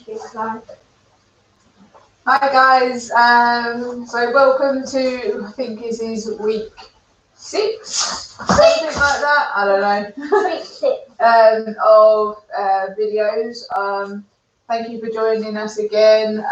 Hi guys, so welcome to, I think this is week 6, something like that, I don't know, Week 6. of videos. Thank you for joining us again.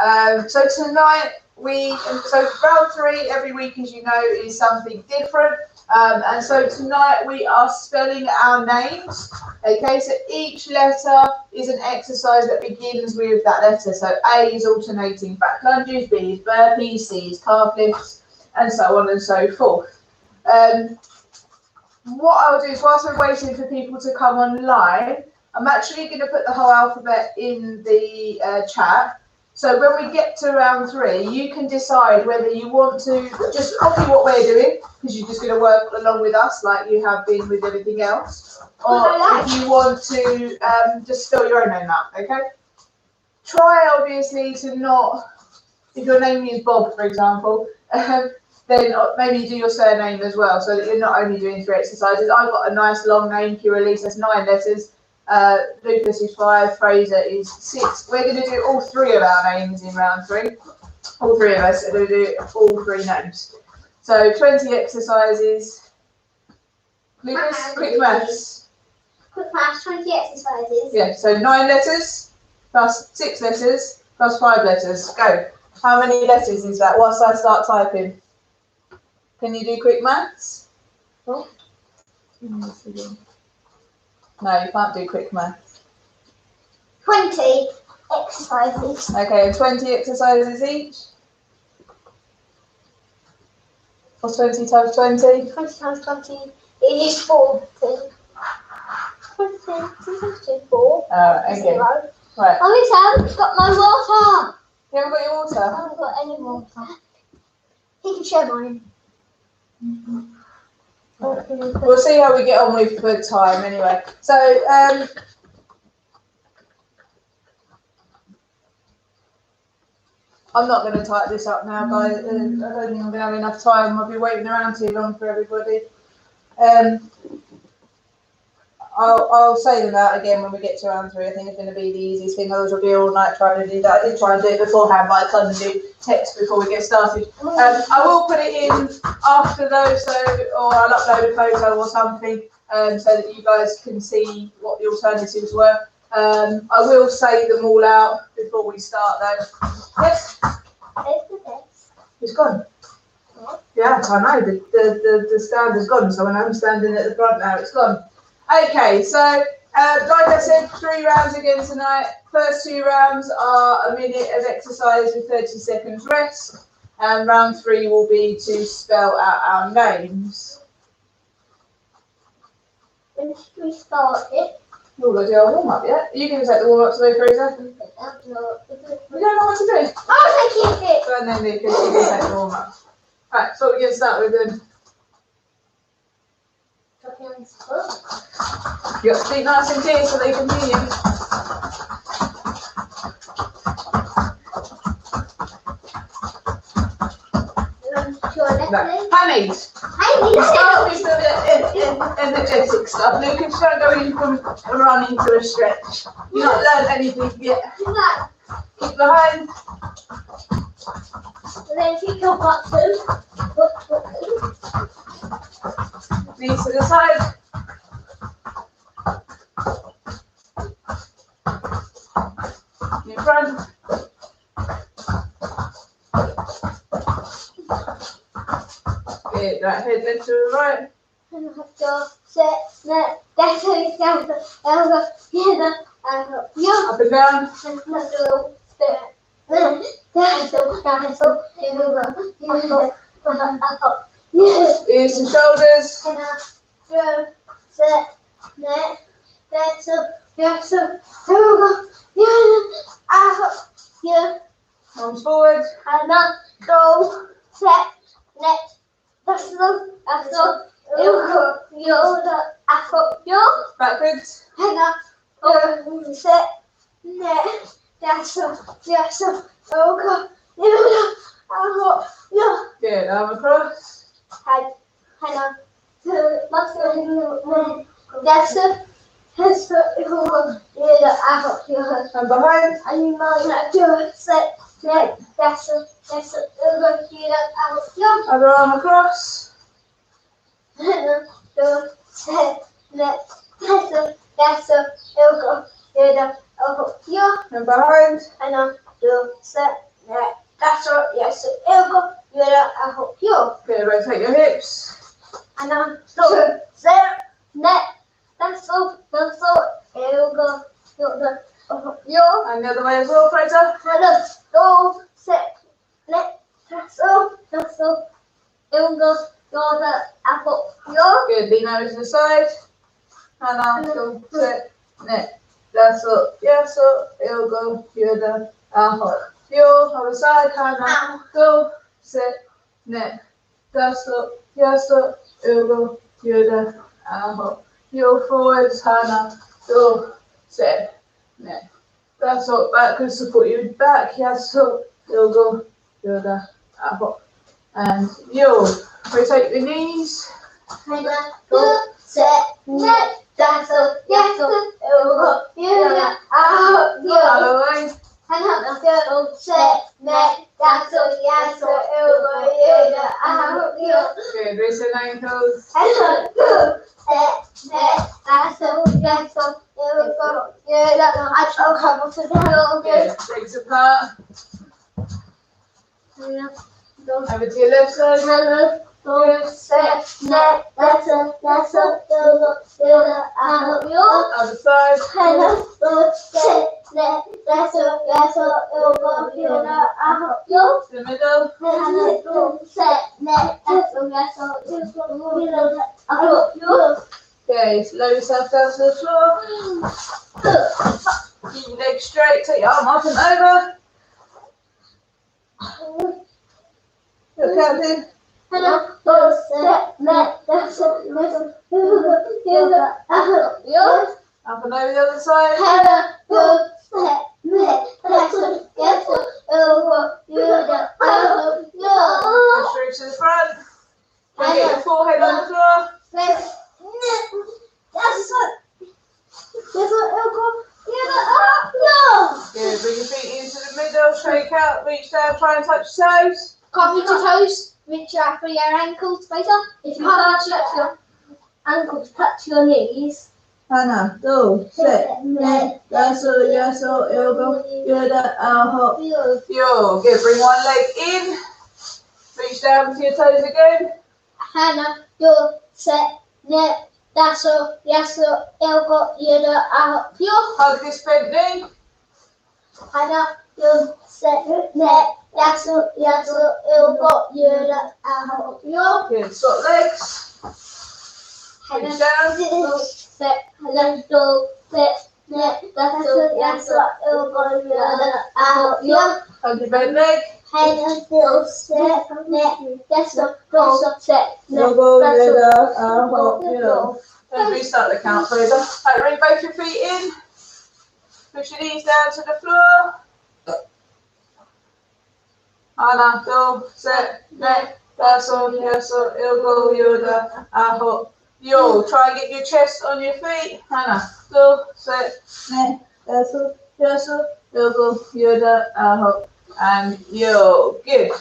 So tonight, so round 3 every week, as you know, is something different. And so tonight we are spelling our names. Okay, so each letter is an exercise that begins with that letter. So A is alternating back lunges, B is burpees, C is calf lifts, and so on and so forth. What I'll do is, whilst we're waiting for people to come online, I'm actually going to put the whole alphabet in the chat. So when we get to round 3, you can decide whether you want to just copy what we're doing, because you're just going to work along with us like you have been with everything else, or if you want to just spell your own name out, okay? Try, obviously, to not, if your name is Bob, for example, then maybe do your surname as well, so that you're not only doing 3 exercises. I've got a nice long name, Curelise, that's 9 letters. Lucas is 5, Fraser is 6. We're going to do all 3 of our names in round 3. All 3 of us are going to do all 3 names. So 20 exercises. Lucas, quick maths. Quick maths, 20 exercises. Yeah, so 9 letters plus 6 letters plus 5 letters. Go. How many letters is that whilst I start typing? Can you do quick maths? Oh. No, you can't do quick maths. 20 exercises. Okay, 20 exercises each. What's 20 times 20? 20 times 20 is 40. 20 times 2, 4. Okay. 0. Right. Oh, I've got my water. You haven't got your I water? haven't got any water. He can share mine. We'll see how we get on with time anyway. So, I'm not going to type this up now, guys. I don't think I'm going to have enough time. I'll be waiting around too long for everybody. I'll say them out again when we get to round 3. I think it's going to be the easiest thing. Others will be all night trying to do that. I did try and do it beforehand, but I couldn't do text before we get started. I will put it in after though, or I'll upload a photo or something, so that you guys can see what the alternatives were. I will say them all out before we start though. Yes? It's gone. Yeah, I know. The stand has gone, so when I'm standing at the front now, it's gone. Okay, so like I said, 3 rounds again tonight. First 2 rounds are a minute of exercise with 30 seconds rest, and round 3 will be to spell out our names. When should we start it? We're going to do our warm up yet. Are you going to take the warm up today, Fraser? We don't know what to do. I'll take it. And then Lucas, you can take the warm up. Right, so we're going to start with then. You got to speak nice and clear so they can hear you. No. Honey, start with the energetic stuff. Lucas, don't go in from a run into a stretch. You've not learned anything yet. Keep behind. And then kick your buttons. Knees to the side. In front. Good. Right, head left to the right. And I have to set, net, that's how you stand. Elbow, yeah, yeah. Up and down. And let's go, step. That's so, yes. Ears and shoulders. And go, set, net, that's so, elbow, yeah. Arms forward. And go, set, net, that's so, Backwards. Set, net, that's Good. Arm across. Hang on. That's That's so elbow, yeah, I hope you. And behind. And you might do set, neck, that's a elbow, yeah, I hope you. Other arm across. Do set, neck, that's a elbow, yeah, I hope you. And behind. And do set, neck, that's a yes, elbow, yeah, I hope you. Good, rotate your hips. And do set, neck. That's so, elbow, yo, And the other way as well, Fraser. go, set, let, that's so, elbow, the apple, yo. Good, lean over to the side. And go, sit, neck. That's up, yes, up, elbow, yoda, up. Yo, other side, hand go, sit, neck. That's up, yes, up, elbow, yoda, up. Yo, forwards, hand go, sit, neck. That's up, back, and support your back, yes, up, elbow, yoda, up. And yo, rotate the knees. Go, set, neck, that's so, yes, elbow, yoda, up, yo. Other way. Go, set, neck, that's so, yes, elbow, yoda, up, yo. Good, wrist and ankles. Go, set, neck, that's so, yes, elbow, yoda, I come to the hill, Good, legs apart. go. Over to your left side. Hello, go, set, neck, that's a, elbow, yoda, I hope you. Other side. Hello, go, set, neck, that's a, elbow, yoda, I hope you. The middle. Hello, go, set, neck, that's a, elbow, yoda, I hope you. Okay, lower yourself down to the floor. Keep your legs straight, take your arm up and over. Look out in. Hello, go, set, neck, that's a, elbow, yoda, I hope you. Up and over the other side. Hello, go, set, neck, that's a, elbow, yoda, I hope you. Go straight to the front. Go get your forehead on the floor. That's elbow, yoda, no. Good, bring your feet into the middle, shake out, reach down, try and touch your toes. Can't reach your toes, reach out for your ankles, later. If you can't touch your ankles, touch your knees. Hannah, go, sit, neck, that's all, yes, all, elbow, yoda, hop. Yo, good, bring one leg in, reach down to your toes again. Hannah, go, set, neck, that's all, yes, all, elbow, yoda, up, yo. Hug this bent knee. Hannah, go, set, neck, that's all, yes, all, elbow, yoda, up, yo. Good, swap legs. Reach down. Go, set, go, set, neck, that's all, yes, all, elbow, yoda, up, yo. Hug your bent leg. Hannah, go, set, neck, that's all, go, set, neck, Elbow, that's yoda, all, hop, yo. Don't restart the count, Fraser. Right, bring both your feet in. Push your knees down to the floor. Hannah, go, set, neck, that's all, yes, all, elbow, yoda, hop. Yo, try and get your chest on your feet. Hannah, go, set, neck, that's all, yes, all, elbow, yoda, hop. And yo, good.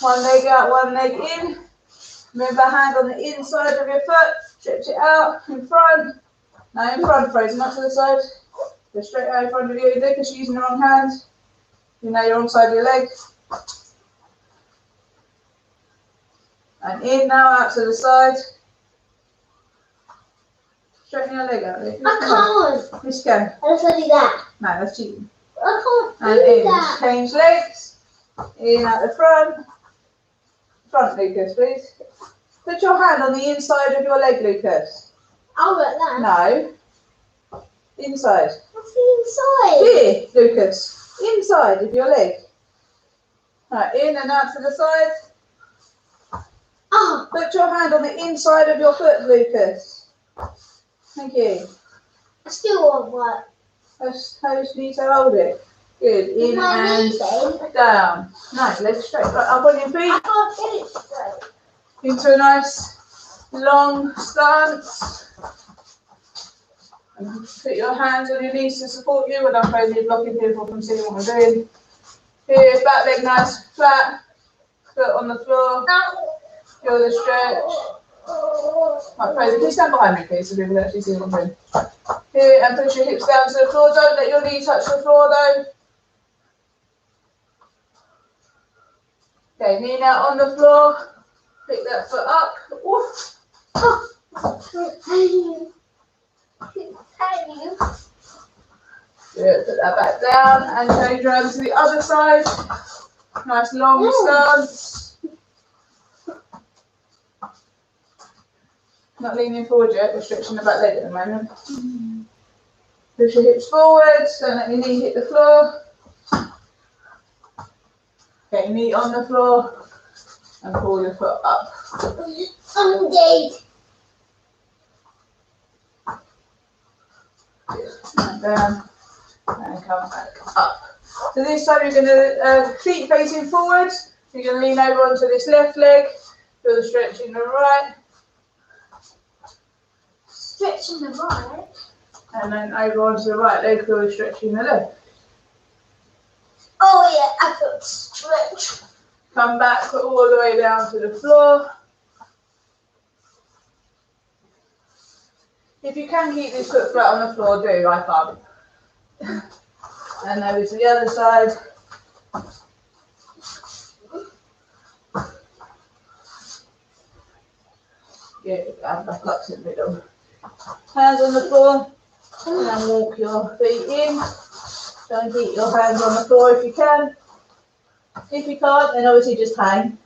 One leg out, one leg in. Move the hand on the inside of your foot. Stretch it out in front. Now in front, Fraser, not to the side. Go straight out in front of you. Because you're using the wrong hand. You know you're on side of your leg. And in now, out to the side. Straighten your leg out. I can't. Yes, you can. I just want to do that. No, that's cheating. I can't And do in. that. Change legs. In at the front. Front, Lucas, please. Put your hand on the inside of your leg, Lucas. I'll get that. No. Inside. What's the inside? Here, Lucas. Inside of your leg. Right, in and out to the side. Oh, Put your hand on the inside of your foot, Lucas. Thank you. I still won't work. Those toes need to hold it. Good. In My and knees in. down. Nice. Legs straight. Right, up on your feet. I can't get it straight. Into a nice long stance. And put your hands on your knees to support you, and I'm crazy blocking people from seeing what we're doing. Here, back leg nice, flat, foot on the floor, feel the stretch. Right, crazy, please stand behind me please so people actually see what I'm doing. Here, and push your hips down to the floor, don't let your knee touch the floor though. Okay, knee now on the floor, pick that foot up. Oof. Good, put that back down and change around to the other side. Nice long stance. Not leaning forward yet, we're stretching the back leg at the moment. Push your hips forward, don't let your knee hit the floor. Okay, knee on the floor and pull your foot up. I'm dead. And down and come back up. So this time you're going to feet facing forward. You're going to lean over onto this left leg. Feel the stretch in the right. Stretching the right. And then over onto the right leg. Feel the stretch in the left. Oh yeah, I feel stretch. Come back all the way down to the floor. If you can keep this foot flat on the floor, do. I can't. And over to the other side. Good, and back up to the middle. Hands on the floor, and then walk your feet in. Try and keep your hands on the floor if you can. If you can't, then obviously just hang.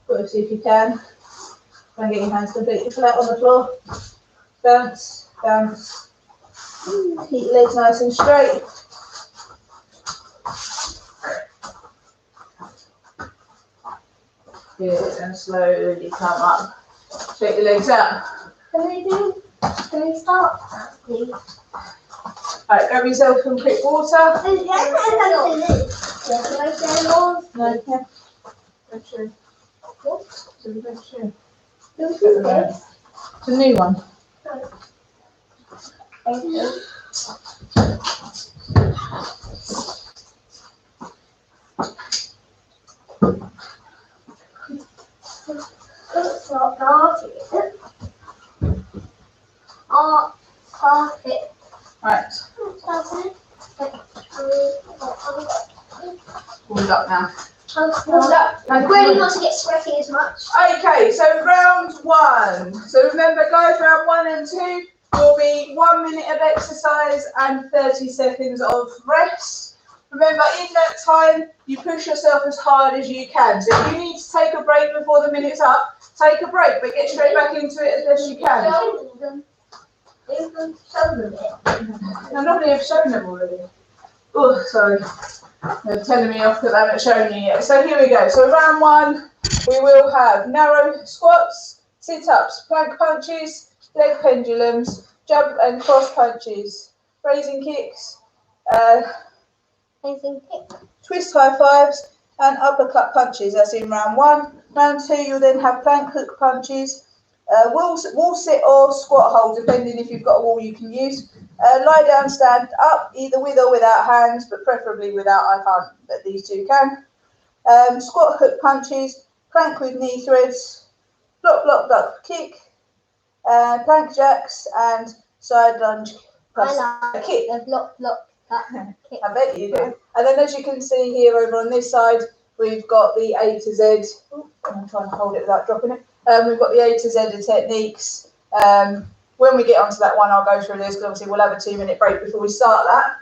But see if you can. Try and get your hands completely flat on the floor. Bounce, bounce. Keep your legs nice and straight. Good, and slowly come up. Shake your legs out. Can we start, please? Alright, grab yourself some quick water. No, No, yeah. That's true. That's true. It's a new one. It's not naughty. Oh, perfect. Right, pull it up now. I really not to get sweaty as much. Okay, so round one. So remember guys, round 1 and 2 will be 1 minute of exercise and 30 seconds of rest. Remember, in that time, you push yourself as hard as you can. So if you need to take a break before the minute's up, take a break, but get straight back into it as best you can. I normally have shown them already. Oh, sorry. They're telling me off that I haven't shown you yet. So here we go. So round 1, we will have narrow squats, sit-ups, plank punches, leg pendulums, jump and cross punches, raising kicks, twist high fives, and uppercut punches. That's in round 1. Round 2, you'll then have plank hook punches, wall sit or squat hold, depending if you've got a wall you can use. Lie down, stand up, either with or without hands, but preferably without. I can't, but these two can. Squat hook punches, plank with knee threads, block, block, duck, kick, plank jacks, and side lunge plus kick. Block, kick. I bet you do. And then as you can see here over on this side, we've got the A to Z. Ooh, I'm trying to hold it without dropping it. We've got the A to Z of techniques. When we get onto that one, I'll go through this because obviously we'll have a 2-minute break before we start that.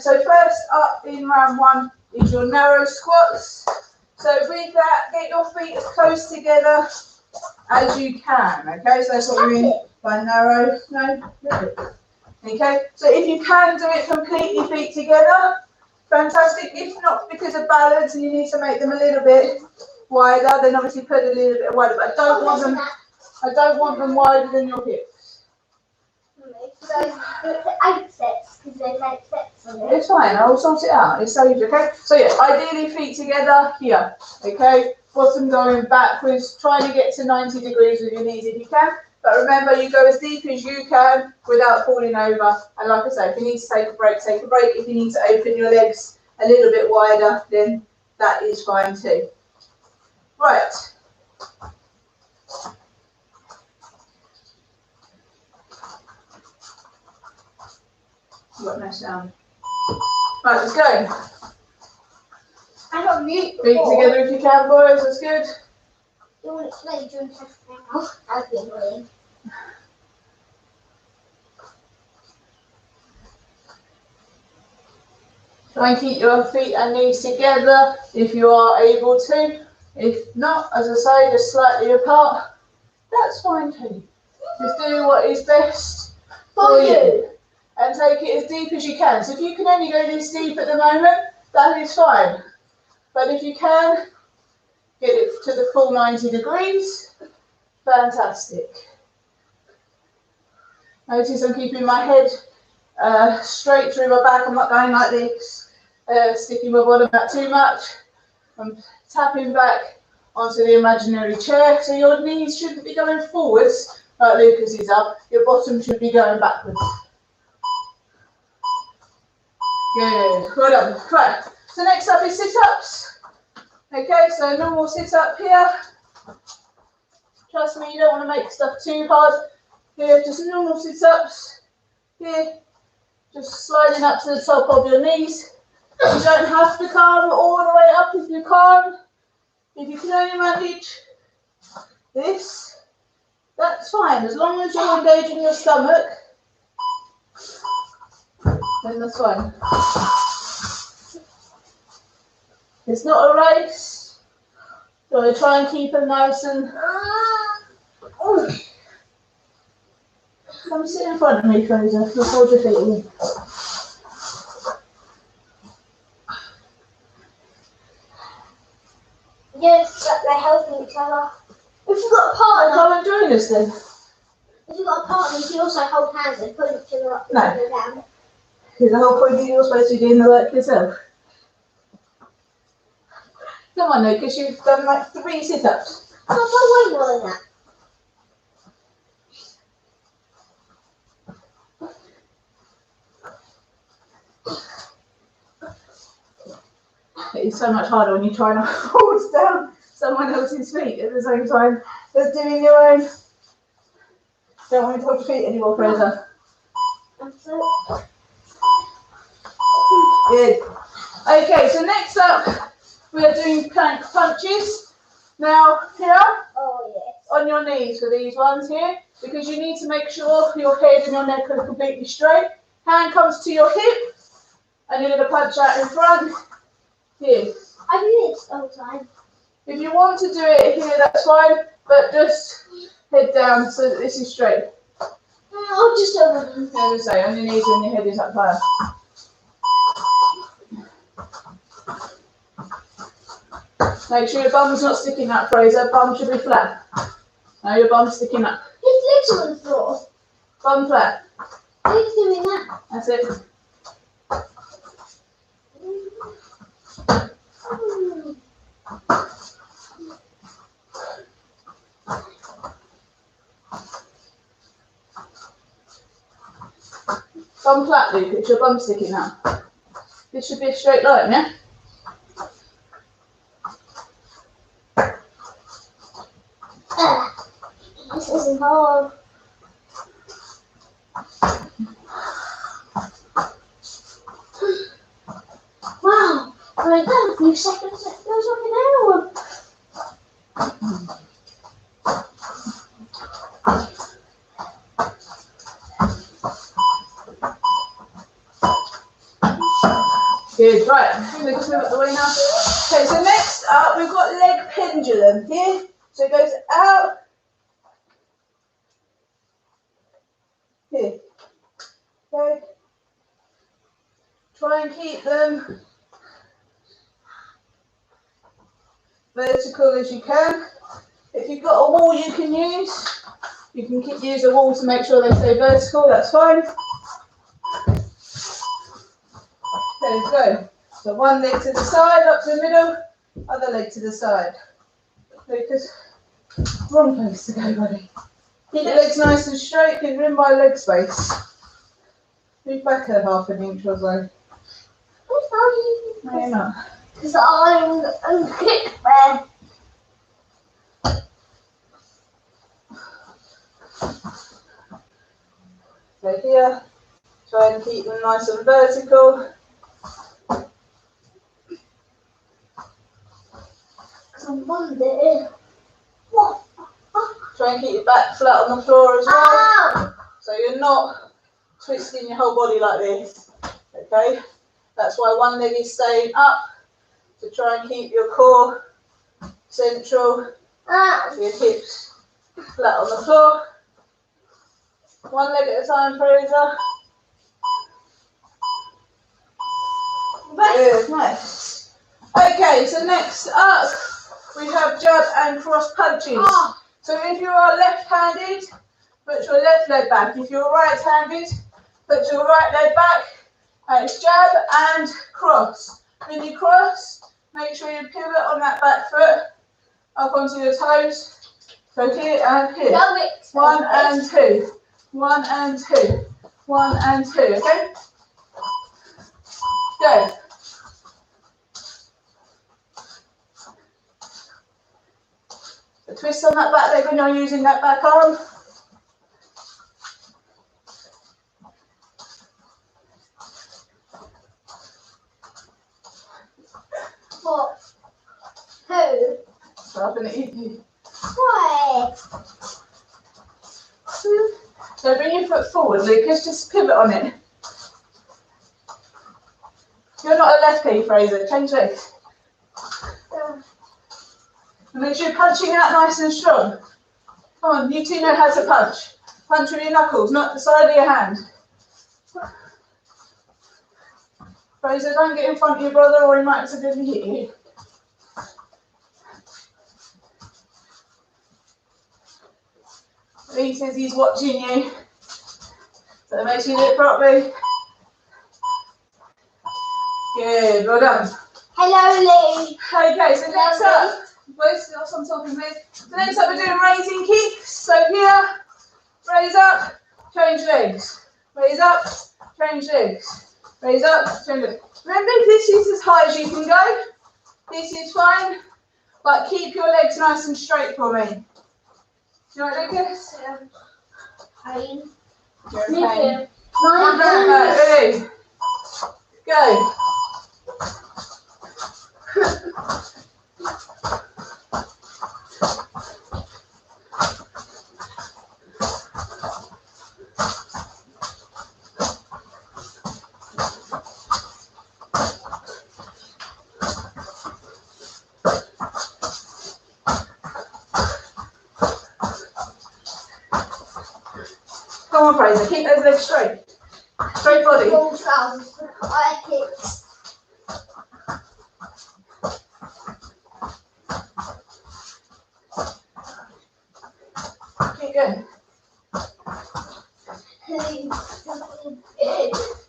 So first up in round 1 is your narrow squats. So with that, get your feet as close together as you can. Okay, so that's what we mean by narrow. No, okay, so if you can do it completely feet together, fantastic. If not, because of balance and you need to make them a little bit wider, then obviously put a little bit wider. But I don't want them wider than your hips. So 8 sets because there's 8 sets on it. It's fine. I'll sort it out. It's so easy. Okay. So yeah, ideally feet together here. Okay. Bottom going backwards. Trying to get to 90 degrees with your knees if you can. But remember, you go as deep as you can without falling over. And like I say, if you need to take a break, take a break. If you need to open your legs a little bit wider, then that is fine too. Right. Got no sound. Right, let's go. I got mute. Feet together if you can, boys. That's good. You want to play during test now? That'd be annoying. Try and keep your feet and knees together if you are able to. If not, as I say, just slightly apart. That's fine too. Just do what is best for you. And take it as deep as you can. So if you can only go this deep at the moment, that is fine. But if you can, get it to the full 90 degrees. Fantastic. Notice I'm keeping my head straight through my back. I'm not going like this, sticking my bottom out too much. I'm tapping back onto the imaginary chair. So your knees shouldn't be going forwards like Lucas is up. Your bottom should be going backwards. Good. Well done. Right. So next up is sit-ups. Okay, so normal sit-up here. Trust me, you don't want to make stuff too hard. Here, just normal sit-ups. Here, just sliding up to the top of your knees. You don't have to come all the way up if you can't. If you can only manage this, that's fine. As long as you're engaging your stomach, then that's fine. It's not a race. So try and keep them nice and... Come sit in front of me, Fraser. Hold your feet in. Yes, they're helping each other. If you've got a partner... Come and join us then. If you've got a partner, you can also hold hands and pull each other up and go down. Because the whole point is you're supposed to be doing the work yourself. Come on, though, because you've done like 3 sit-ups. I'm not way more than that. It's so much harder when you're trying to hold down someone else's feet at the same time as doing your own. Don't want me to hold your feet anymore, Fraser. Good. Okay, so next up, we are doing plank punches. Now, here, on your knees for these ones here, because you need to make sure your head and your neck are completely straight. Hand comes to your hip, and you're going to punch out in front. Here. I do this all the time. If you want to do it here, that's fine, but just head down so that this is straight. I'll just over them. As I say, on your knees when your head is up higher. Make sure your bum's not sticking up, Fraser. Bum should be flat. Now your bum's sticking up. His legs are on the floor. Bum flat. He's doing that. That's it. Bum flat, Luke. It's your bum sticking out. This should be a straight line, yeah? This isn't hard. Wow, I've done a few seconds, it feels like an hour. Good, right, I'm going to just move out the way now. Okay, so next up we've got leg pendulum here. So it goes out, here. Okay. Try and keep them vertical as you can. If you've got a wall you can use use a wall to make sure they stay vertical, that's fine. There you go. So one leg to the side, up to the middle, other leg to the side. Lucas, wrong place to go, buddy. Keep your legs nice and straight, keep them in by leg space. Move back a half an inch or so. No, you're not. Because I'm quick there. So here, try and keep them nice and vertical. Because on Monday. What? Try and keep your back flat on the floor as well. Ow! So you're not twisting your whole body like this. Okay? That's why one leg is staying up, to try and keep your core central, your hips flat on the floor. One leg at a time, Fraser. Good, nice. Okay, so next up we have jab and cross punches. So if you are left-handed, put your left leg back. If you're right-handed, put your right leg back. And it's jab and cross. When you cross, make sure you pivot on that back foot up onto your toes. So here and here. 1 and 2. 1 and 2. 1 and 2. Okay? Go. A twist on that back leg when you're using that back arm. What? Who? So I'm going to eat you. Why? So bring your foot forward, Lucas. Just pivot on it. You're not a lefty, Fraser. Change legs. And make sure you're punching out nice and strong. Come on, you two know how to punch. Punch with your knuckles, not the side of your hand. Fraser, don't get in front of your brother or he might accidentally hit you. Lee says he's watching you. So make sure you do it properly. Good, well done. Hello, Lee. Okay, so next up, both still on top of me. So next up we're doing raising kicks. So here, raise up, change legs. Raise up, change legs. Raise up, change legs. Remember, this is as high as you can go. This is fine, but keep your legs nice and straight for me. You want to do this? Pain. You're in pain. Mine. Ready? Go. Come on, Fraser, keep those legs straight. Straight body. Long trousers. I kicks. Keep going.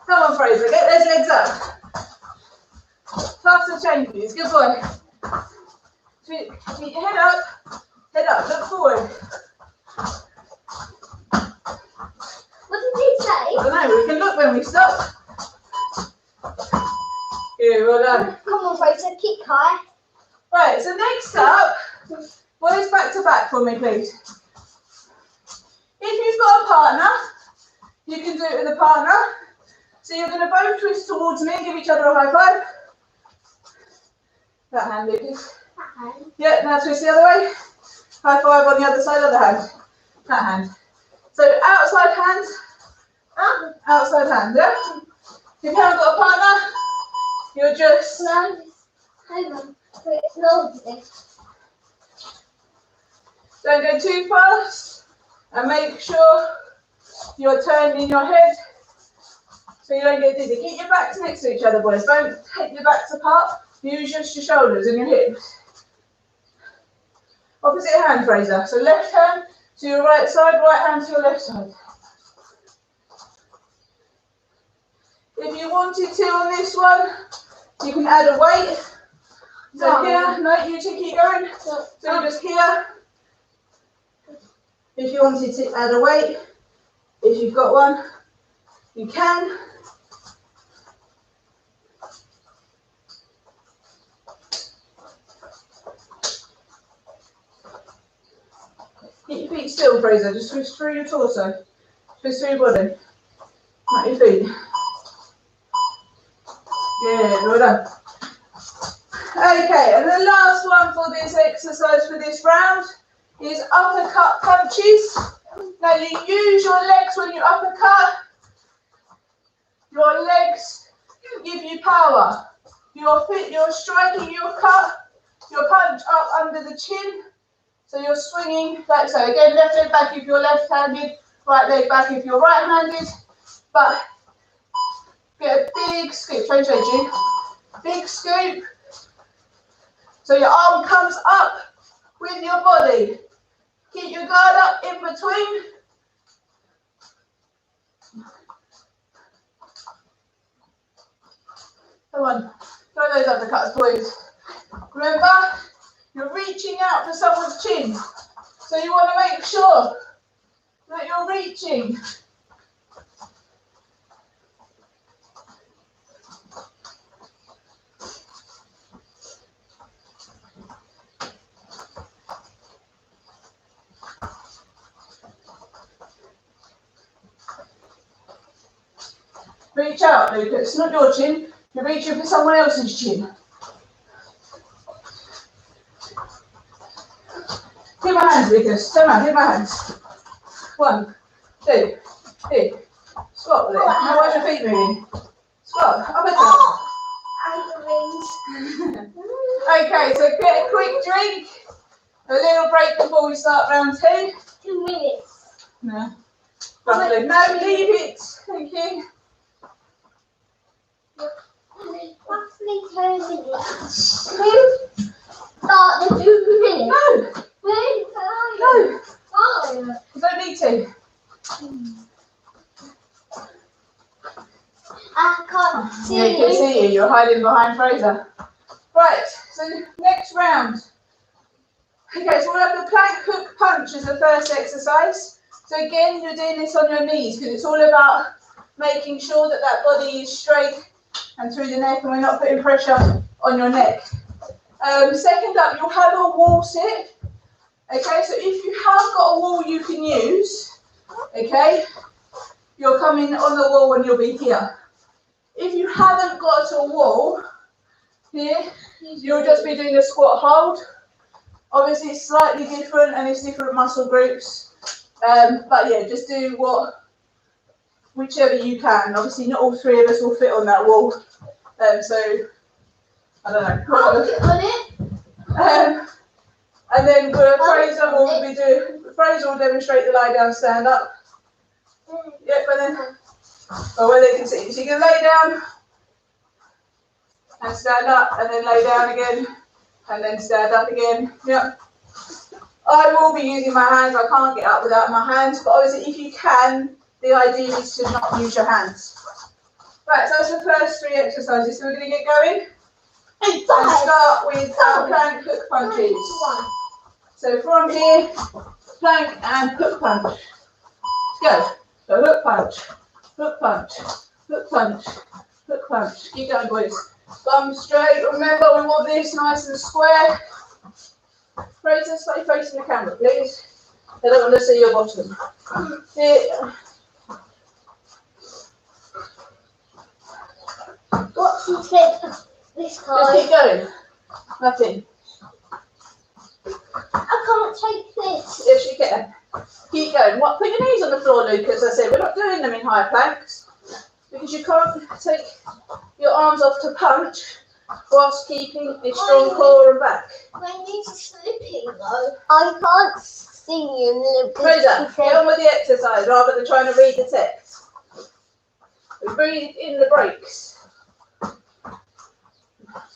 Come on, Fraser, get those legs up. Faster changes, good boy. Keep your head up, look forward. What did he say? I don't know, we can look when we stop. Good, well done. Come on, Fraser, kick high. Right, so next up, boys back to back for me, please. If you've got a partner, you can do it with a partner. So you're going to both twist towards me and give each other a high five. That hand, Lucas. That hand. Yeah, now twist the other way. High five on the other side of the hand. That hand. So outside hand, outside hand, yeah? If you haven't got a partner, you're just... Hang on. Wait, slowly. Don't go too fast. And make sure you're turning your head so you don't get dizzy. Keep your backs next to each other, boys. Don't take your backs apart. Use just your shoulders and your hips. Opposite hand, Fraser. So left hand to your right side, right hand to your left side. If you wanted to on this one, you can add a weight. So here, no, you two keep going. So just here. If you wanted to add a weight, if you've got one, you can. Keep your feet still, Fraser. Just twist through your torso. Twist through your body. Not your feet. Good, well done. Okay, and the last one for this exercise for this round is uppercut punches. Now you use your legs when you uppercut. Your legs give you power. You're striking your cut, your punch up under the chin. So you're swinging like so. Again, left leg back if you're left-handed, right leg back if you're right-handed. But get a big scoop. Change, June. Big scoop. So your arm comes up with your body. Keep your guard up in between. Come on, throw those uppercuts, boys. Remember, you're reaching out for someone's chin. So you want to make sure that you're reaching. Reach out, Lucas. It's not your chin. You're reaching for someone else's chin. Hit my hands, Lucas. Turn around, hit my hands. 1, 2, 3. Squat with it. Now watch your feet moving. Squat. Uppercut. Okay, so get a quick drink. A little break before we start round 2. 2 minutes. No. Roughly. No, leave it. Thank you. Roughly 2 minutes. Start the 2 minutes. No. No. Why? You don't need to. I can't see Yeah, you can see you. You're hiding behind Fraser. Right, so next round. Okay, so we'll have the plank hook punch as the first exercise. So again, you're doing this on your knees because it's all about making sure that that body is straight and through the neck and we're not putting pressure on your neck. Second up, you'll have a wall sit. Okay, so if you have got a wall you can use, okay, you're coming on the wall and you'll be here. If you haven't got a wall here, you'll just be doing a squat hold. Obviously it's slightly different and it's different muscle groups. But yeah, just do whichever you can. Obviously not all 3 of us will fit on that wall. So, I don't know. I'll get on it. And then Fraser will demonstrate the lie down, stand up. Yep, and then, where they can see. So you can lay down and stand up, and then lay down again, and then stand up again. Yep. I will be using my hands. I can't get up without my hands, but obviously if you can, the idea is to not use your hands. Right, so that's the first 3 exercises. So we're going to get going. And start with our plank hook punches. So from here, plank and hook punch. Let's go. So hook punch, hook punch, hook punch, hook punch. Keep going, boys. Bum straight. Remember, we want this nice and square. Fraser, stay facing the camera, please. I don't want to see your bottom. Here. Got some tips this time. Just keep going. Nothing. I can't take this. Yes, you can. Keep going. What? Put your knees on the floor, Lucas. I said we're not doing them in high planks because you can't take your arms off to punch whilst keeping a strong core and back. My knees are slipping though. I can't see you. Fraser, get on with the exercise rather than trying to read the text. We breathe in the breaks.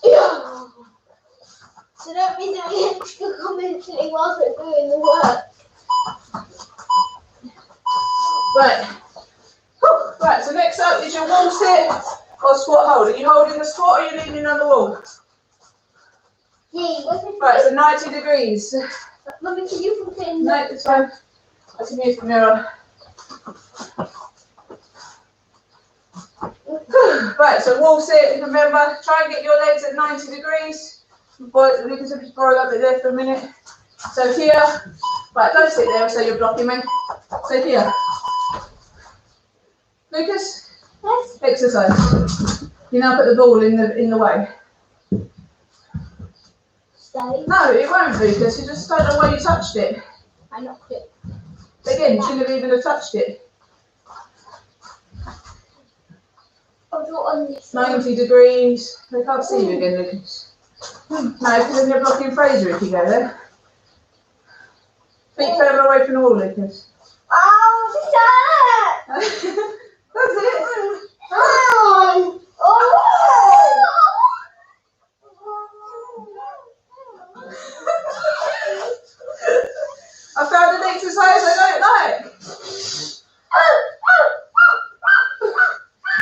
Yeah. So don't be doing extra commentary whilst we're doing the work. Right. Right, so next up is your wall sit or squat hold. Are you holding the squat or are you leaning on the wall? Yeah. Right, so 90 degrees. Mummy, can you put it in No, it's fine. I can use the mirror. Right, so wall sit, remember, try and get your legs at 90 degrees. But we can just borrow that bit there for a minute. So here, right, don't sit there so you're blocking me. So here. Lucas, Yes. exercise. You now put the ball in the way. Stay. No, it won't, Lucas. You just don't know why you touched it. I knocked it. Again, you shouldn't have even touched it. I'll do it on this 90 degrees. They can't see you again, Lucas. No, because then you're blocking Fraser if you go there. Feet further away from the wall, Lucas. Oh, That's it. oh, I found an exercise I don't like.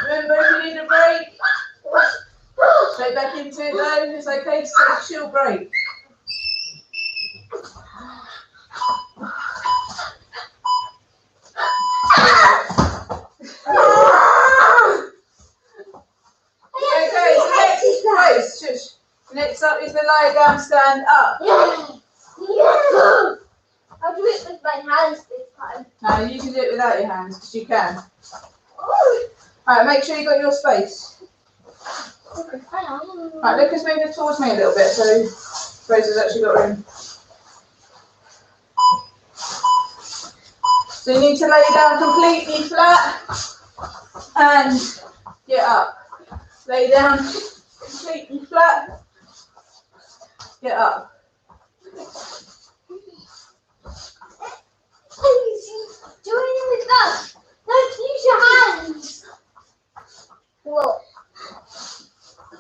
Remember, if you need a break, straight back into it though. It's okay to take a chill break. Okay, next up is the lie down, stand up. I'll do it with my hands this time. No, you can do it without your hands because you can. Alright, make sure you got your space. Right, Lucas, move it towards me a little bit so Fraser's actually got room. So you need to lay down completely flat and get up. Lay down completely flat, get up. Do it with that. Don't use your hands. What?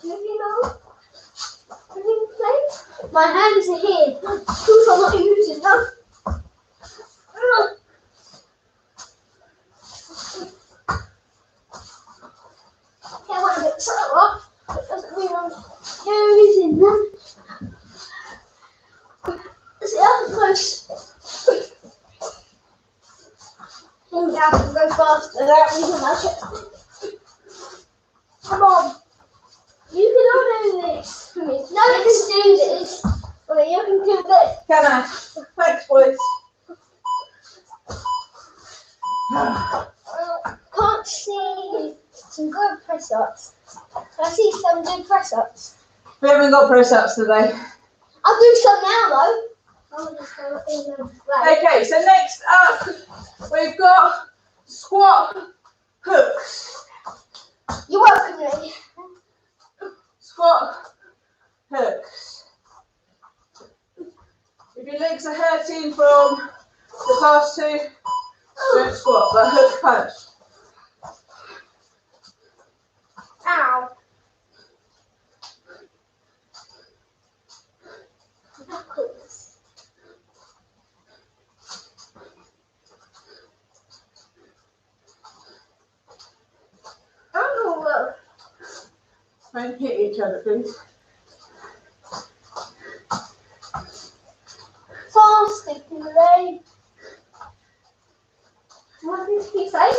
Do you know? Can you play? My hands are here. Proof I'm not using them. Okay, I want a bit slower. It doesn't mean I'm using them. See, I'm close. I think I can go faster without using my chest. Come on. You can all do this for me. No, you can do this. Okay, you can do this. Can I? Thanks, boys. Can't see some good press-ups. Can I see some good press-ups? We haven't got press-ups today. I'll do some now, though. I'll just go in the way. Okay, so next up, we've got squat hooks. You're welcome, me. Squat hooks. If your legs are hurting from the past two, don't squat, but hook punch. Ow. Knuckles. Oh, Don't hit each other, please. faster, today. What did he say?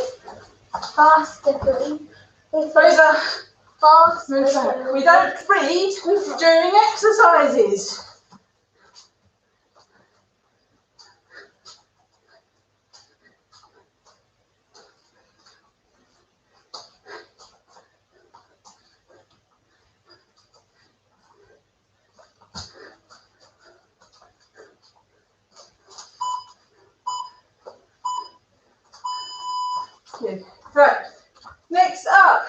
Faster, please. Fraser, Faster. move back. We don't read during exercises. Good. Right. Next up,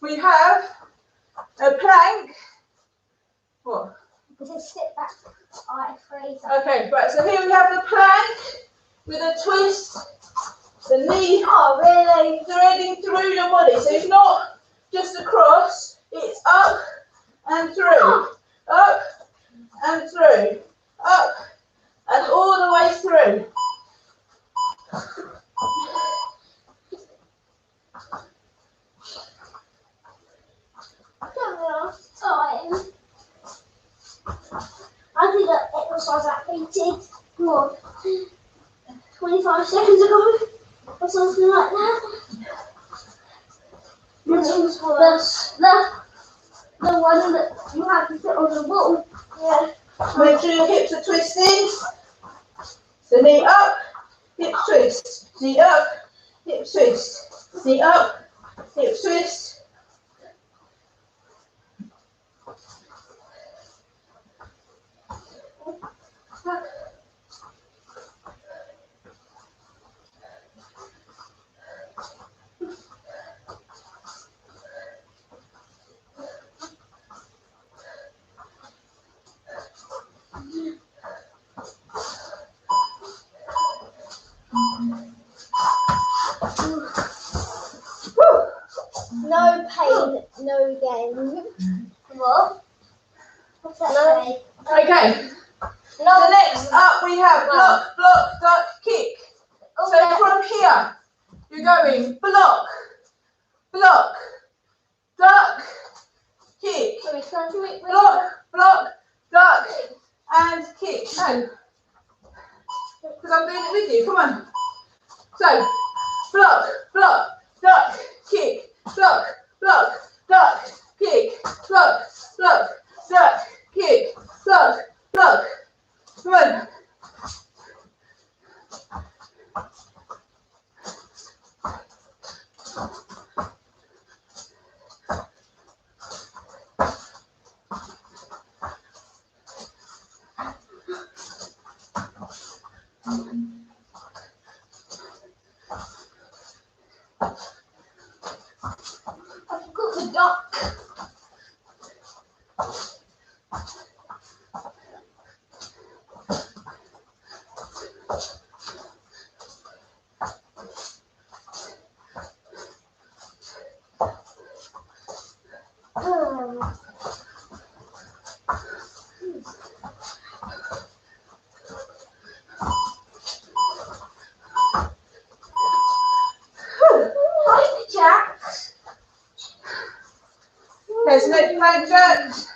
we have a plank. What? Just sit back. Alright, Fraser. Okay, right. So here we have the plank with a twist. The knee Oh, really? threading through your body. So it's not just across, it's up and through. Up and through. Up and all the way through. Last time. I did an exercise I hated. Come on. 20 5 seconds ago, or something like that. The one that you have to sit on the wall. Yeah. Make sure your hips are twisting. So knee up, hip twist. Knee up, hip twist. Knee up, hip twist. No pain, no gain. What? What's that say? Okay. No. So next up we have block, block, duck, kick. So from here, you're going block, block, duck, kick. Block, block, duck, and kick. No. Because I'm doing it with you. Come on. So, block, block, duck, kick. Block, block, duck, kick. Block, block, duck, kick. Block, block. Come on. I've got the duck. There's no plank jacks.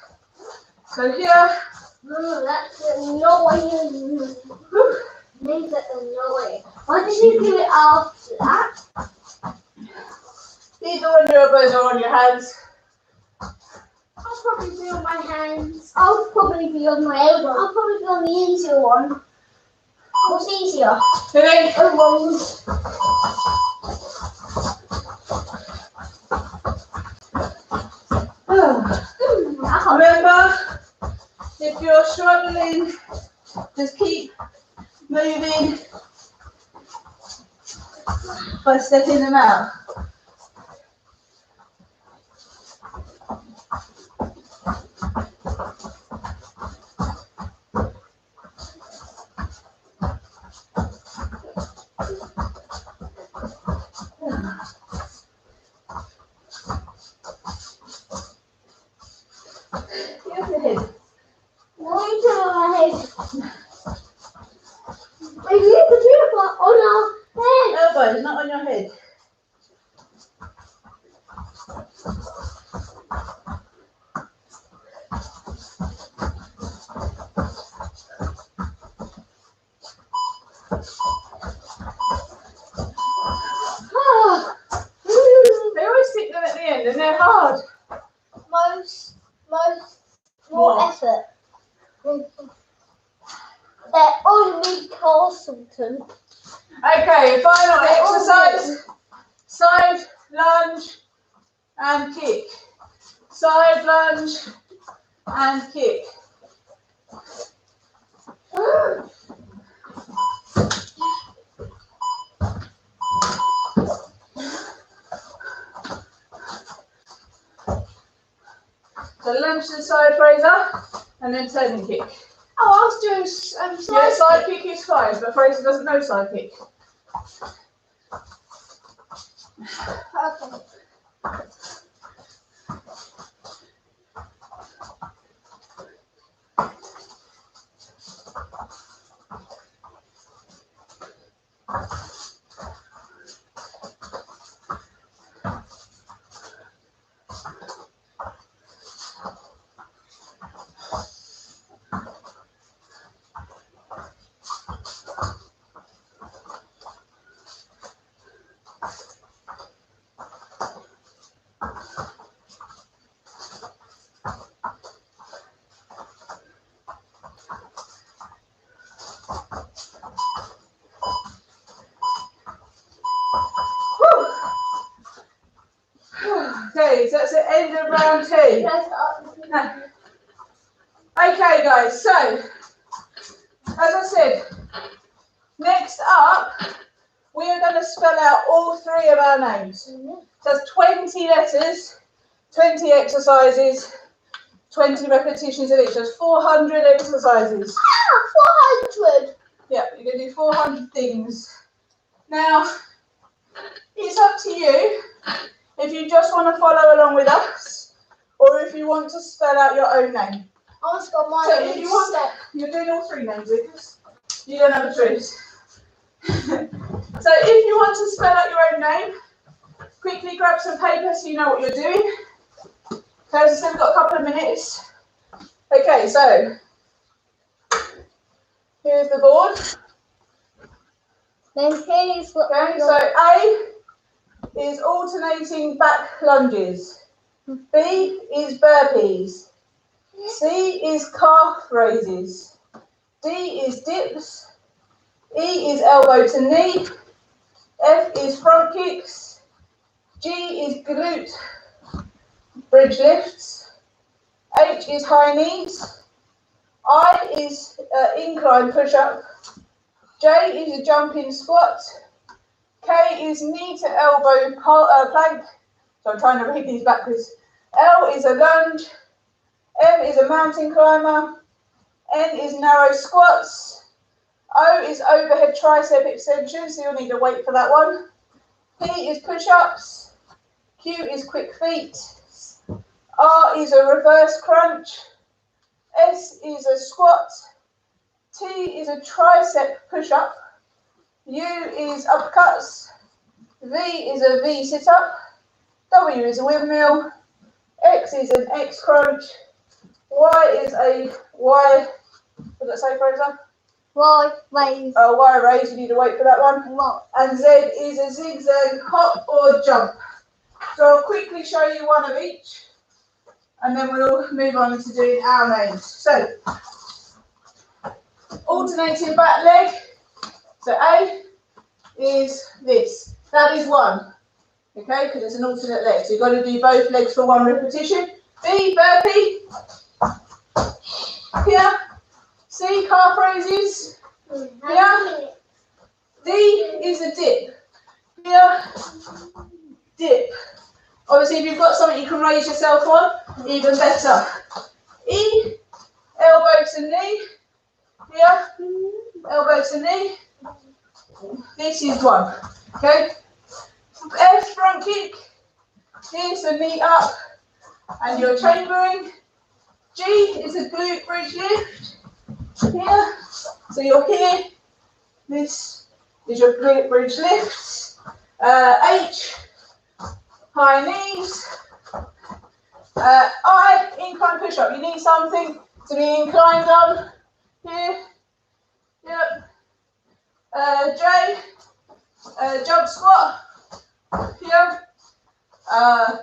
So here. That's annoying. These are annoying. Why did you do it after that? Either on your elbows or on your hands. I'll probably be on my hands. I'll probably be on my elbow. I'll probably be on the easier one. What's easier? Okay. Remember, if you're struggling, just keep moving by stepping them out. Get off your head. Why are you doing my head? I need to do it on our head. Elbows, not on your head. They always stick them at the end and they're hard. More effort. They're only consultant. Okay, final exercise. Side lunge and kick. Side lunge and kick. So lunge to the side, Fraser, and then turn and kick. Oh, I was doing Yeah, side kick is fine, but Fraser doesn't know side kick. Okay. So that's the end of round 2. Okay, guys, so as I said, next up we are going to spell out all 3 of our names. So that's 20 letters, 20 exercises, 20 repetitions of each. That's 400 exercises. 400! Yeah, you're going to do 400 things. Now, it's up to you if you just want to follow along with us or if you want to spell out your own name. I want to go mine. So if you want that, you're doing all 3 names with us. You don't have a choice. So if you want to spell out your own name, quickly grab some paper so you know what you're doing. So as I said, we've got a couple of minutes. Okay, so here's the board. Then here's what. Okay, so A is alternating back lunges. B is burpees. C is calf raises. D is dips. E is elbow to knee. F is front kicks. G is glute bridge lifts. H is high knees. I is incline push-up. J is a jumping squat. K is knee to elbow plank. So I'm trying to read these backwards. L is a lunge. M is a mountain climber. N is narrow squats. O is overhead tricep extension, so you'll need to wait for that one. P is push-ups. Q is quick feet. R is a reverse crunch. S is a squat. T is a tricep push-up. U is uppercuts. V is a V sit-up. W is a windmill. X is an X crunch. Y is a Y, what did I say, Fraser? Y raise. Y raise, you need to wait for that one. What? And Z is a zigzag hop or jump. So I'll quickly show you one of each, and then we'll move on to doing our names. So, alternating back leg. So A is this. That is 1. Okay, because it's an alternate leg. So you've got to do both legs for 1 repetition. B, burpee. Here. C, calf raises. Here. D is a dip. Here. Dip. Obviously, if you've got something you can raise yourself on, even better. E, elbow to knee. Here. Elbow to knee. This is 1. Okay. F, front kick. Here's the knee up and you're chambering. G is a glute bridge lift. Here. So you're here. This is your glute bridge lift. H, high knees. I, incline push up. You need something to be inclined on. Here. Yep. J, jump squat. Here.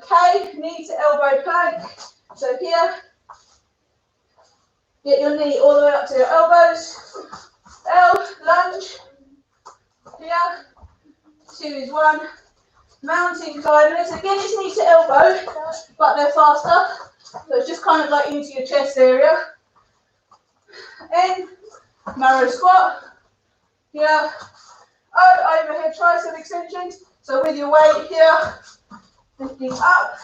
K, knee to elbow plank. So here. Get your knee all the way up to your elbows. L, lunge. Here. 2 is 1. Mountain climbers. Again, it's knee to elbow, but they're faster. So it's just kind of like into your chest area. N, narrow squat. Here. O, overhead tricep extensions. So with your weight here, lifting up.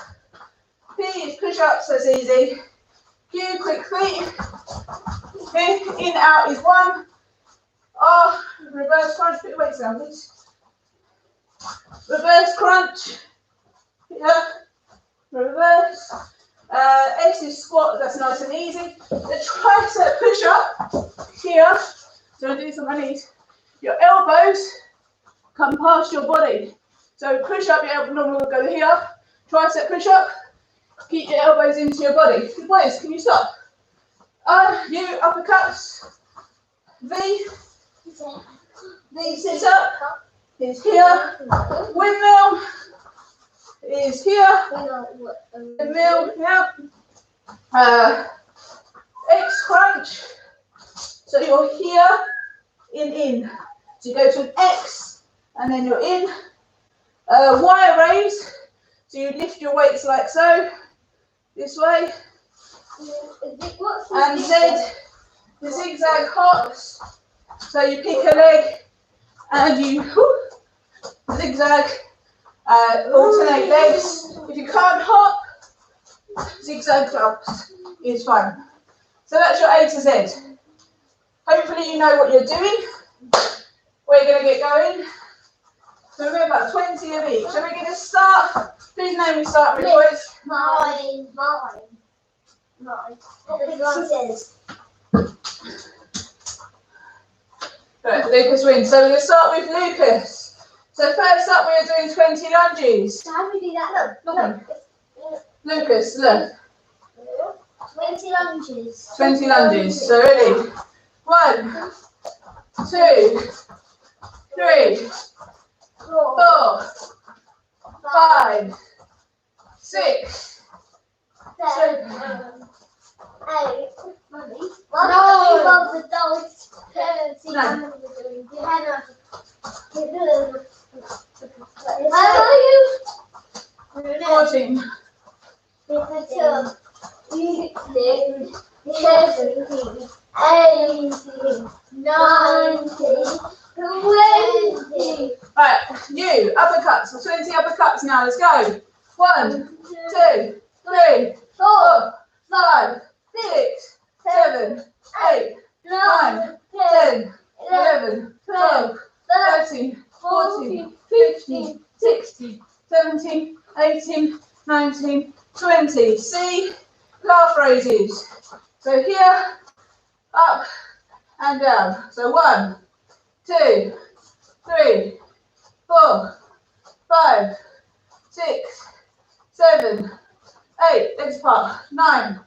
P is push-ups, that's easy. Q, quick feet. In, out is 1. R, reverse crunch. Put your weights down, please. Reverse crunch. Here. Reverse. S is squat, that's nice and easy. The tricep push-up here. So I do this on my knees. Your elbows come past your body. So push up, your elbow normally will go here. Tricep push up. Keep your elbows into your body. Boys, can you stop? U, uppercuts. V sit up. Is here. Windmill is here. Windmill, yeah. X crunch. So you're here, in. So you go to an X, and then you're in. Y raise. So you lift your weights like so, this way, and Z, the zigzag hops. So you pick a leg and you zigzag, alternate legs. If you can't hop, zigzag jumps is fun. So that's your A to Z. Hopefully you know what you're doing. We're going to get going. So we're going about 20 of each. So we're going to start. Please name we start with, boys. Mine. Right, Lucas wins. So we're going to start with Lucas. So first up we are doing 20 lunges. How do we do that? Look. Lucas, look. 20 lunges. 20 lunges. So ready? 1, 2, 3, 4, 5, 6, 7, 8. No. How are you? 14, 17, 18, 19, 20. right, you, uppercuts, so 20 uppercuts now, let's go. 1, 2, 3, 4, 5, 6, 7, 8, 9, 10, 11, 12, 13, 14, 15, 16, 17, 18, 19, 20. See, calf raises. So here, up and down. So 1, 2, 3, 4, 5, 6, 7, 8, legs apart, 9,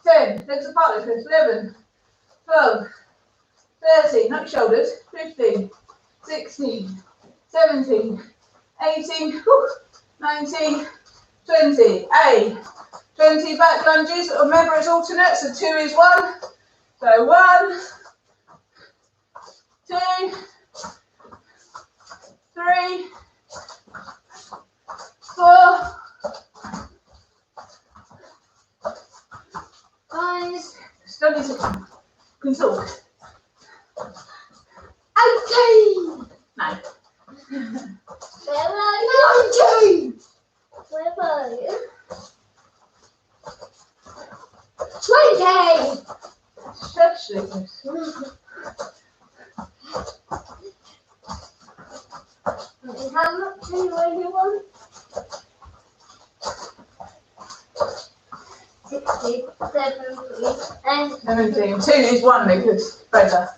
10, legs apart, 11, 12, 13, not your shoulders, 15, 16, 17, 18, 19, 20. A, 20 back lunges. Remember it's alternate, so 2 is 1. So 1, 2, 3, 4, 5. Still need to consult. 18. No. Where are you? 19. Where are you? 20. Stretch this. How much do you want? 60, 70, and 17. 2 is 1 because better.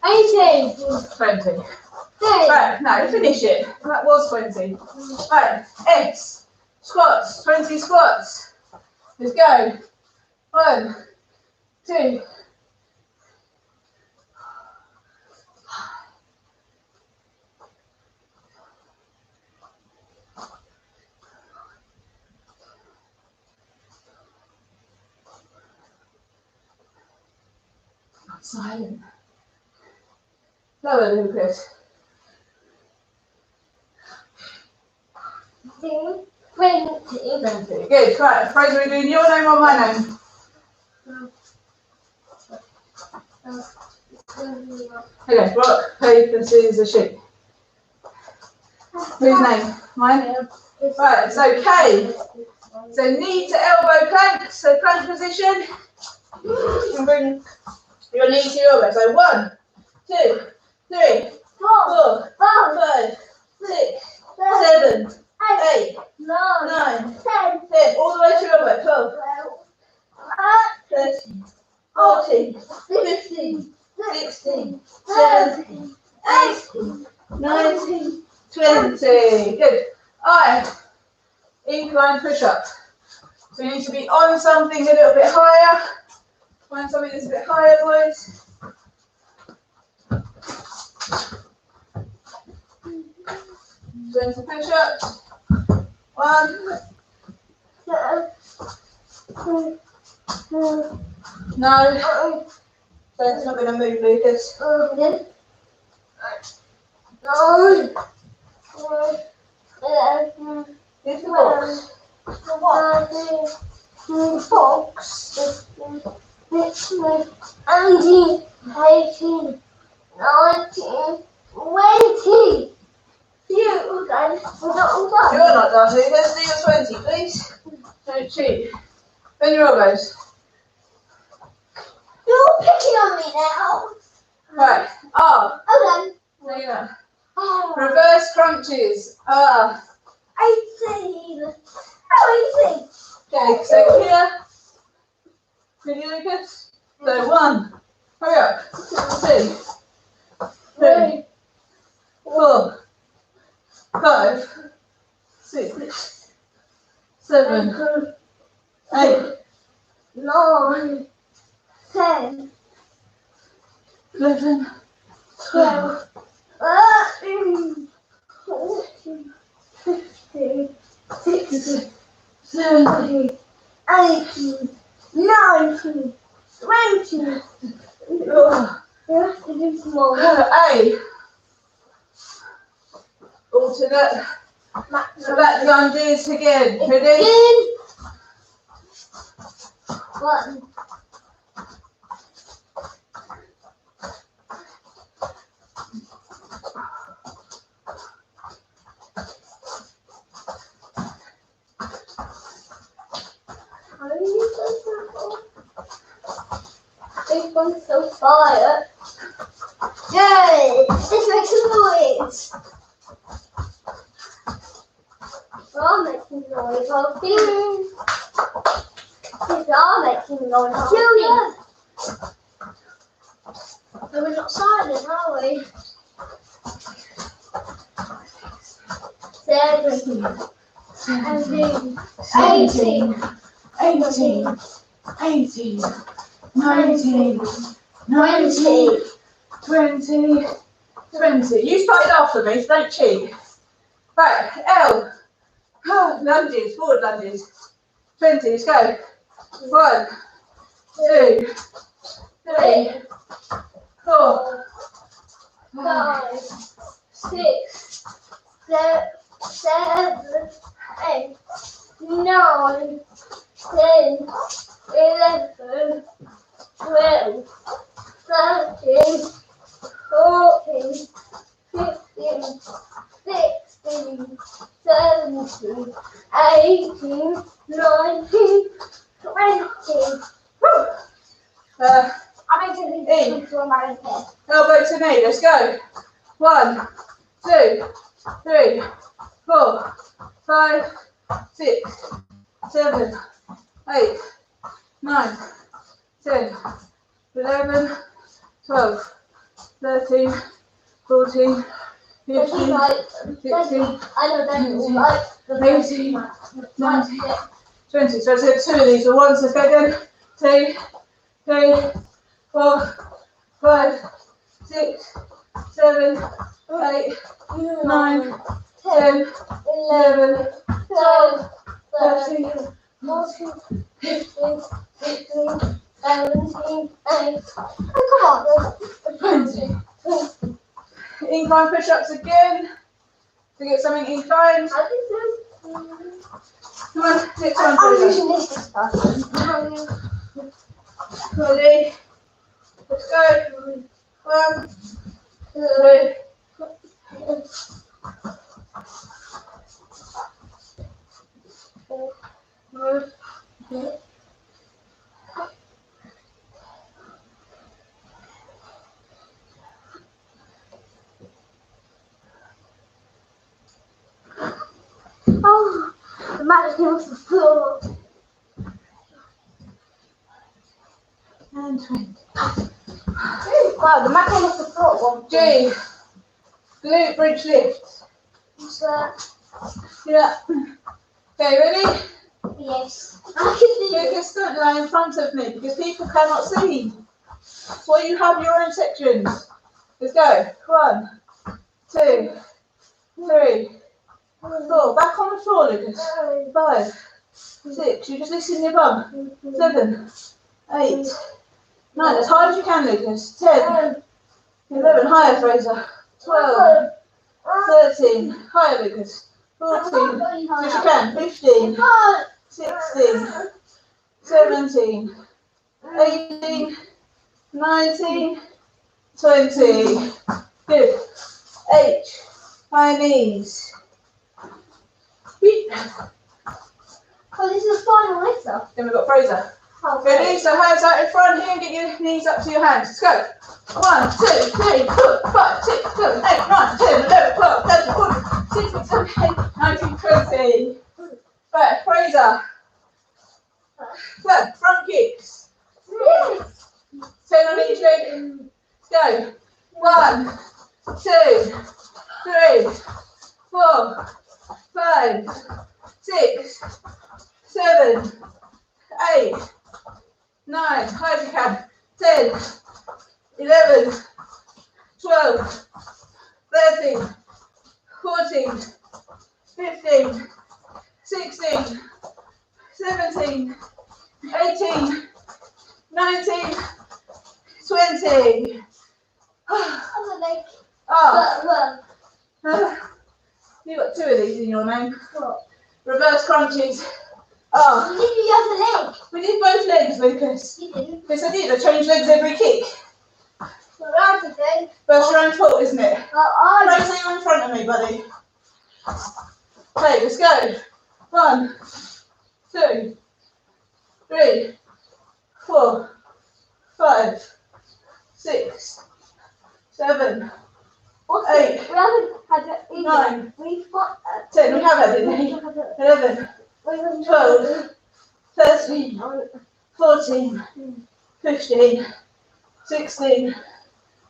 18. 20. Right, now finish it. That was 20. Right, S. Squats. 20 squats. Let's go. 1, 2. Silent. Lower, Lucas. 20. 20. Good. Right, Fraser, we're doing your name or my name? Okay, rock, paper, scissors, shoot. Whose name? Mine? Right, so K. So knee to elbow plank. So plank position. And bring your knee to your elbow. So 1, 2, 3, 4, 5, 6, 7, 8, 9, 10. All the way to your elbow. 12, 13, 14, 15, 16, 17, 18, 19, 20. Good. I. Incline push-up. So you need to be on something a little bit higher. Find something that's a bit higher, boys. Doing some push-ups. 1. No. So it's not going to move, Lucas. Here's the box. The what? The box. 18, 19, 20. You guys, You're not done. Let's do your 20, please. Don't cheat. Bend your elbows. You're picking on me now. Right. Up. Hold on. There you go. Oh, Reverse crunches. 18. Oh, 18. Okay, so here. Ready, Lucas? So 1. Hurry up. 2, 3, 4, 5, 6, 7, 8, 9, 10, 11, 12, 13, 14, 15, 16, 17, 18, 19, 20. Oh. You have to do some more. A. Alternate. Back lunges again. Ready? One. How are you so simple? This one's so quiet. Yay! This makes a noise. We're all making noise. I'll do. We're all making noise. Julian! We're not silent, are we? 17, 18, 18, 18, 19, 20. 20, 20. You started after me, so don't cheat. Right, L. Lunges, forward lunges. 20, let's go. 1, 2, 3, 4, 5, 6, 7, 8, 9, 10, 11, 12, 13, 14, 15, 16, 17, 18, 19, 20. I'm going to do my own head. Elbow to knee, let's go. 1, 2, 3, 4, 5, 6, 7, 8, 9, 10, 11, 12, 13, 14, 15, 16, I know that's all right. 18, 19, 20. So I said 2 of these at once. Let's go again. 2, 3, 4, 5, 6, 7, 8, 9, 10, 11, 12, 13, 14, 15, 16, 17, 18. Oh, come on. 20. Incline push-ups again. To get something inclined. I can do. Come on, next one. I'm Please. using this stuff. Ready? Let's go. 1, 2, 4. Oh, the match was the floor. And 20. Wow, the match was the floor. G. Glute bridge lift. What's that? Yeah. Okay, ready? Yes. I can do it. Lucas, don't lie in front of me because people cannot see. So you have your own sections. Let's go. 1, 2, 3, 4. Back on the floor, Lucas. 5, 6. You just listen your bum. 7, 8, 9. As high as you can, Lucas. 10, 11. Higher, Fraser. 12, 13. Higher, Lucas. 14, push you can, 15, 16, 17, 18, 19, 20. Good. H, high knees. Oh, this is the final lift. Then we've got Fraser. Ready? So hands out in front here and get your knees up to your hands. Let's go. 1, 2, 3, 4, 5, 6, 7, 8, 9, 10, 11, 12, 13, 14, 16, 17, 18, 19, 20. Right, Fraser. Good. Front kicks. 10 on each leg. Let's go. 1, 2, 3, 4, 5, 6, 7, 8, 9, high as you can, 10, 11, 12, 13, 14, 15, 16, 17, 18, 19, 20. You've got 2 of these in your name. Reverse crunches. You did the other leg. We did both legs, Lucas. You didn't. Yes, I did. I change legs every kick. That's your own fault, isn't it? No, so you're in front of me, buddy. Okay, let's go. 1, 2, 3, 4, 5, 6, 7, 8, We haven't had it either. 9, We've got 10. We have had it, didn't we? 11, 12, 13, 14, 15, 16,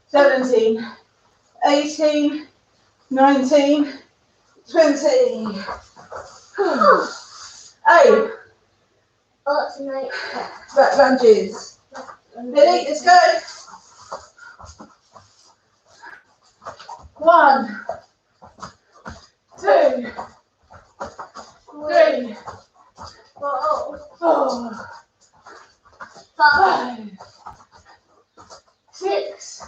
17, 18, 19, 20. Hey, that's nice. back lunges. Ready? Let's go. 1, 2, 3, 4, 5, 6,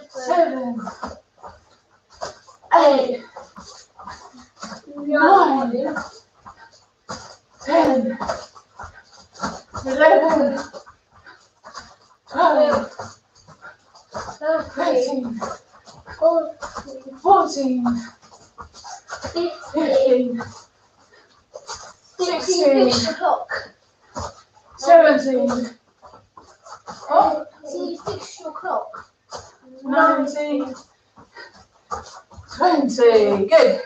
7, 8, 9, 10, 11, 12, 13, 14, 15, 16, 17, So you fixed your clock. 19, 20. Good.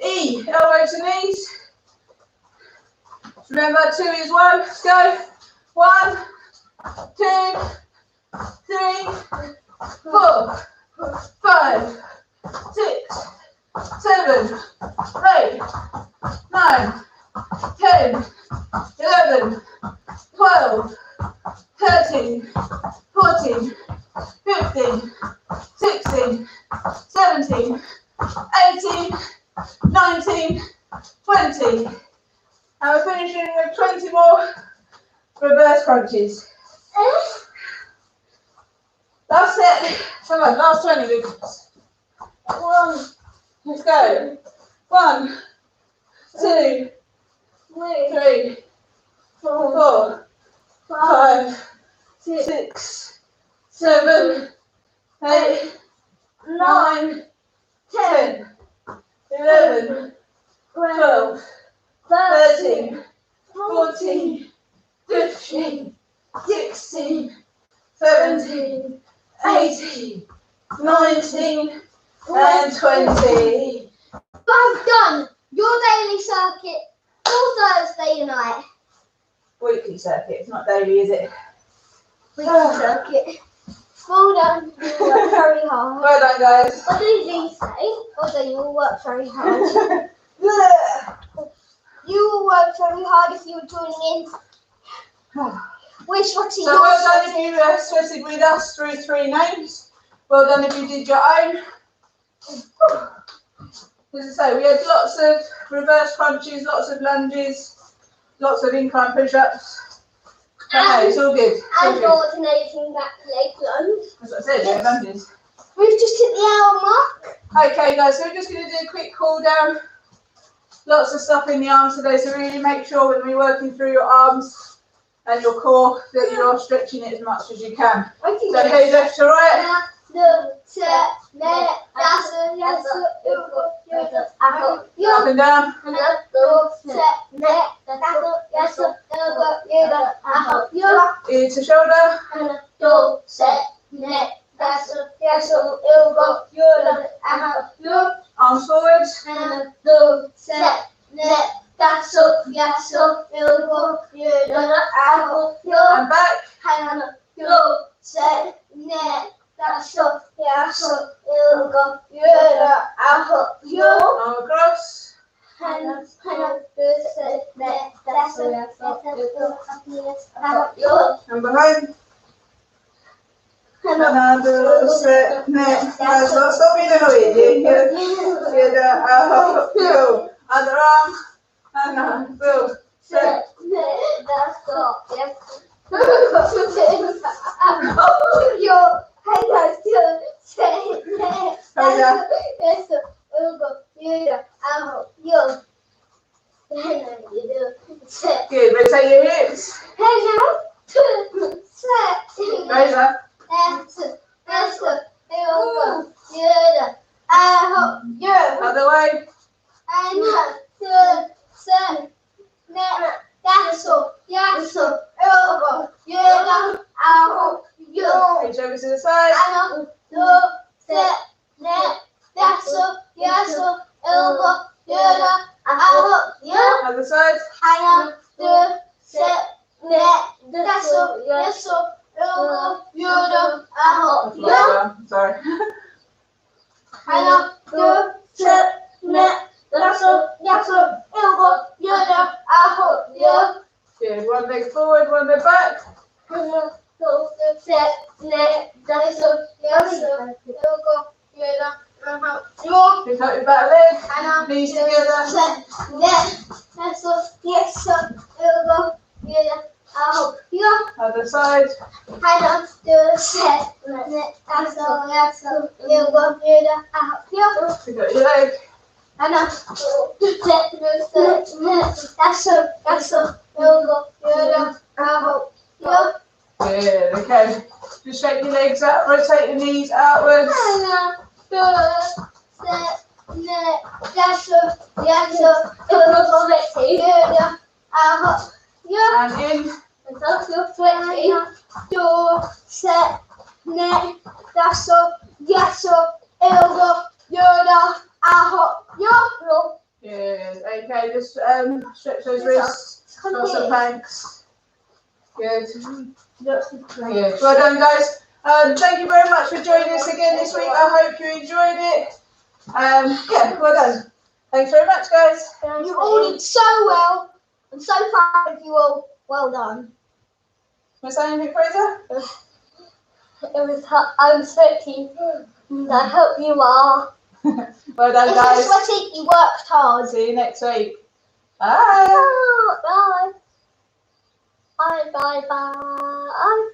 E, elbow to knees. Remember, 2 is 1. Let's go. 1, 2, 3, 4, 5, 6, 7, 8, 9, 10, 11, 12, 13, 14, 15, 16, 17, 18, 19, 20. And we're finishing with 20 more reverse crunches. Last set. Come on, last 20, Lucas. 1. Let's go. 1, 2, 3, 4, 5, 6, 7, 8, 9, 10, 11, 12, 13, 14, 15, 16, 17, 18, 19, and 20. I've done your daily circuit all Thursday night. Weekly circuit, it's not daily, is it? Weekly circuit. Well done. You worked very hard. Well done, guys. What did he say? Well done, you all worked very hard. You all worked very hard if you were joining in. We're sweating. So well done if you sweated with us through 3 names. Well done if you did your own. As I say, we had lots of reverse crunches, lots of lunges, lots of incline push-ups. Okay, it's all good. And alternating back leg lunge. That's what I said, yeah, lunges. We've just hit the hour mark. Okay, guys, so we're just going to do a quick cool down. Lots of stuff in the arms today, so really make sure when we're working through your arms and your core that you're stretching it as much as you can. So okay, left to right. Up and down. Ear to shoulder. Arms forward. And back. Arm across. And behind. Another set, neck, that's not stopping the way. Other arm, another set. Good, rotate your hips. Raise up. Other way. Reach over to the side. Other side. Sorry. Good. One leg forward, one leg back. Pick up your back leg. Knees together. Other side. Pick up your leg. Good, okay. Just shake your legs out, rotate your knees outwards. And in. Good, okay, just stretch those wrists, cross the planks. Good. Good. Well done, guys. Thank you very much for joining us again this week. I hope you enjoyed it. Yeah, well done. Thanks very much, guys. You all did so well. I'm so proud of you all. Well done. Want to say anything, Fraser? I'm sweaty. I hope you are. Well done, If guys. you're sweaty, you worked hard. See you next week. Bye. Bye. Bye. Bye. Bye.